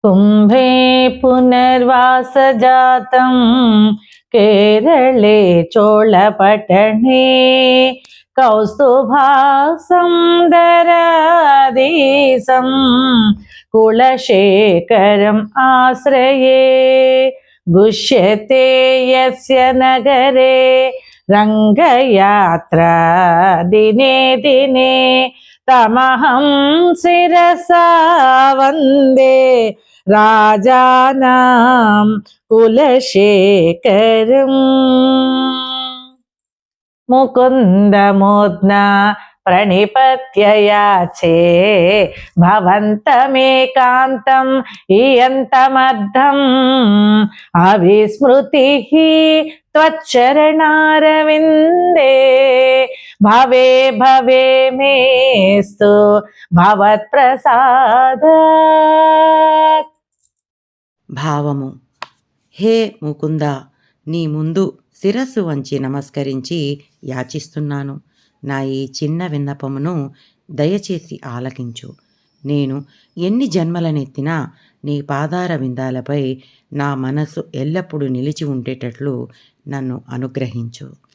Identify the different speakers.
Speaker 1: कुम्भे पुनर्वासजातं केरले चोळपट्टणे कौस्तुभासं दरादीसं कुलशेखरम् आश्रये गुष्यते यस्य नगरे रङ्गयात्रा दिने दिने तमहं शिरसा वन्दे राजानां कुलशेखरम्। मुकुन्दमोद्ना प्रणिपत्य याचे भवन्तमेकान्तम् इयन्तमद्धम् अविस्मृतिः त्वच्चरणारविन्दे भवे भवे मेस्तु भवत्प्रसादात्।
Speaker 2: భావము. హే ముకుంద, నీ ముందు శిరస్సు వంచి నమస్కరించి యాచిస్తున్నాను. నా ఈ చిన్న విన్నపమును దయచేసి ఆలకించు. నేను ఎన్ని జన్మలనెత్తినా నీ పాదార విందాలపై నా మనసు ఎల్లప్పుడూ నిలిచి ఉండేటట్లు నన్ను అనుగ్రహించు.